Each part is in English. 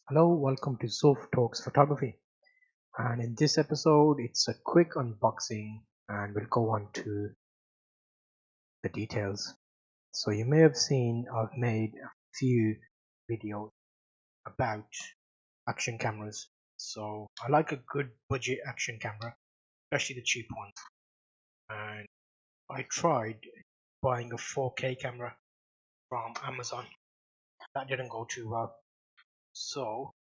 Hello, welcome to Zulf Talks Photography. And in this episode, it's a quick unboxing and we'll go on to the details. So you may have seen I've made a few videos about action cameras. So I like a good budget action camera, especially the cheap ones. And I tried buying a 4K camera from Amazon. That didn't go too well. So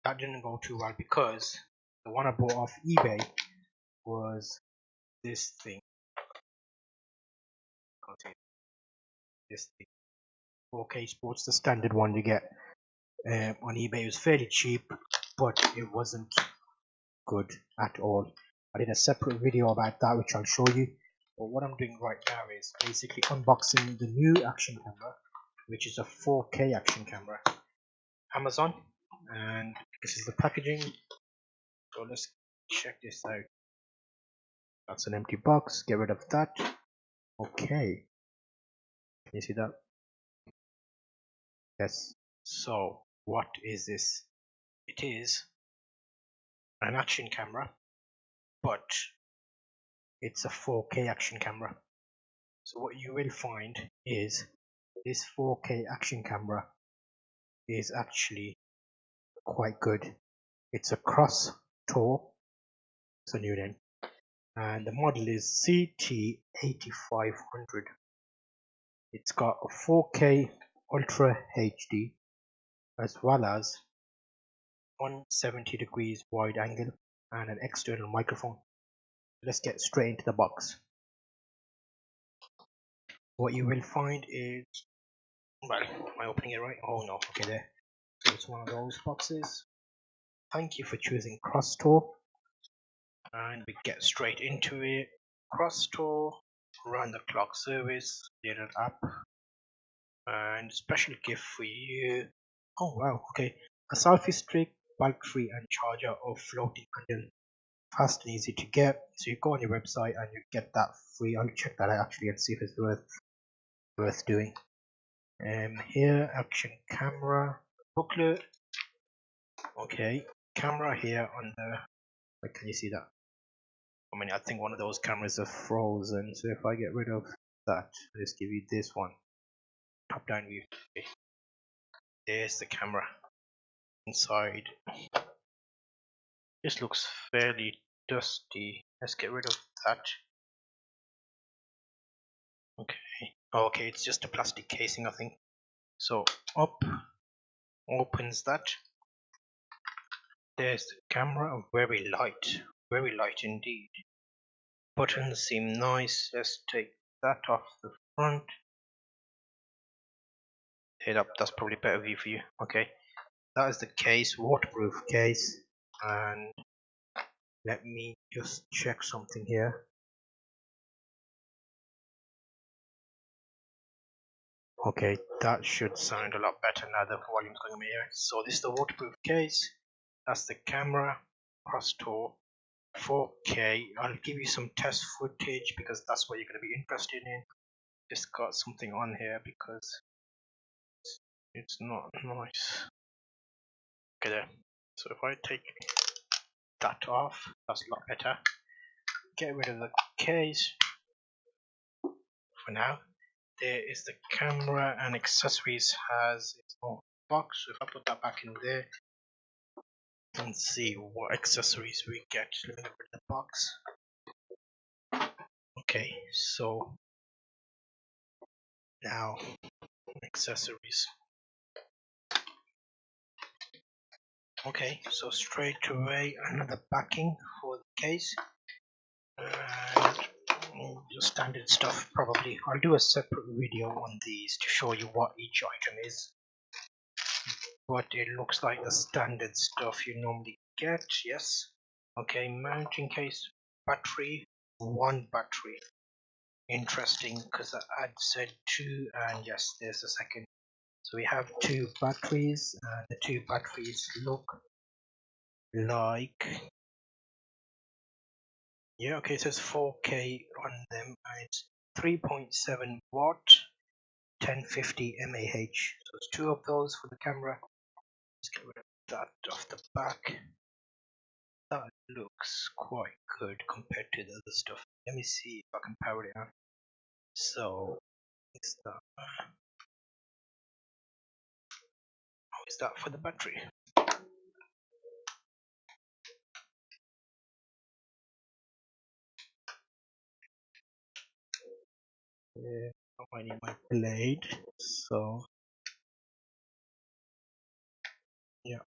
that didn't go too well because the one I bought off eBay was this thing. This thing 4K Sports, the standard one you get on eBay. It was fairly cheap, but it wasn't good at all. I did a separate video about that, which I'll show you. But what I'm doing right now is basically unboxing the new action camera, which is a 4K action camera, Amazon, and this is the packaging. So let's check this out. That's an empty box. Get rid of that. Okay, can you see that? Yes. So what is this? It is an action camera, but it's a 4K action camera. So what you will find is this 4K action camera is actually quite good. It's a Crosstour, it's a new name, and the model is ct8500. It's got a 4K Ultra HD as well as 170 degrees wide angle and an external microphone. Let's get straight into the box. What you will find is, well, am I opening it right? Oh no, okay, there. So it's one of those boxes. Thank you for choosing Crosstour, and we get straight into it. Crosstour, round the clock service, little app, and special gift for you. Oh wow, okay. A selfie stick, battery and charger of floating handle. Fast and easy to get. So you go on your website and you get that free. I'll check that out actually and see if it's worth doing. Here, action camera booklet. Okay, camera here on the. Like, can you see that? I mean, I think one of those cameras are frozen. So if I get rid of that, let's give you this one. Top down view. Okay. There's the camera inside. This looks fairly dusty. Let's get rid of that. Okay. Okay, it's just a plastic casing, I think. So up, opens that. There's the camera. Very light indeed. Buttons seem nice. Let's take that off the front. Head up, that's probably better view for you. Okay, that is the case, waterproof case. And let me just check something here. Okay, that should sound a lot better now the volume's going in here. So this is the waterproof case. That's the camera, Crosstour 4K. I'll give you some test footage because that's what you're going to be interested in. Just got something on here because it's not nice. Okay there. So if I take that off, that's a lot better. Get rid of the case for now. There is the camera and accessories has its own box. So if I put that back in there and see what accessories we get, let me get rid of the box. Okay, so now accessories. Okay, so straight away another backing for the case and just standard stuff. Probably I'll do a separate video on these to show you what each item is, but it looks like the standard stuff you normally get. Yes. Okay, mounting case, battery, one battery. Interesting because the ad said two, and yes, there's a second. So we have two batteries, and the two batteries look like, yeah, okay, it says 4K on them, and it's 3.7 watt, 1050 mAh. So it's two of those for the camera. Let's get rid of that off the back. That looks quite good compared to the other stuff. Let me see if I can power it on. So is that how is that for the battery? Yeah, I need my blade. So yeah,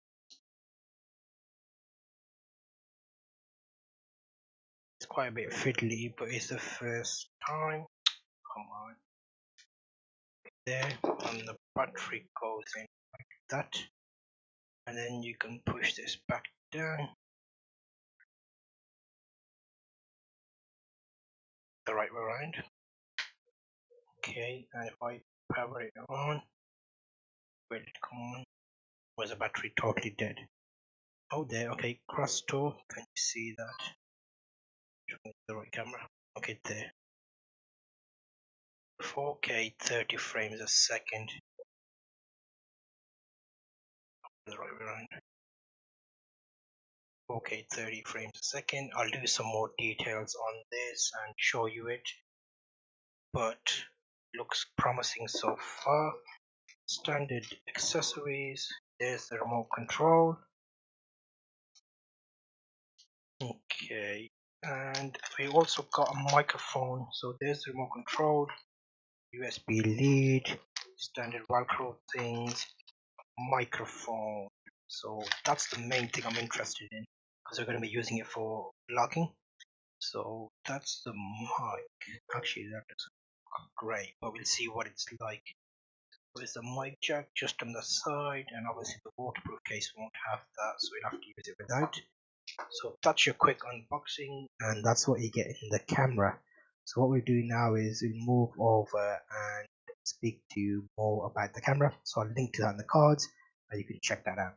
it's quite a bit fiddly, but it's the first time. Come on, there, and the battery goes in like that, and then you can push this back down the right way around. Okay, and if I power it on, where did it come on? Was the battery totally dead? Oh, there. Okay, Crosstour. Can you see that? The right camera. Okay, there. 4K 30 frames a second. The right way around. 4K 30 frames a second. I'll do some more details on this and show you it, but looks promising so far. Standard accessories. There's the remote control. Okay, and we also got a microphone. So there's the remote control, USB lead, standard Velcro things, microphone. So that's the main thing I'm interested in because we're going to be using it for vlogging. So that's the mic. Actually, that is great, but we'll see what it's like. There's the mic jack just on the side, and obviously the waterproof case won't have that, so we'll have to use it without. So that's your quick unboxing, and that's what you get in the camera. So what we'll do now is we'll move over and speak to you more about the camera. So I'll link to that in the cards and you can check that out.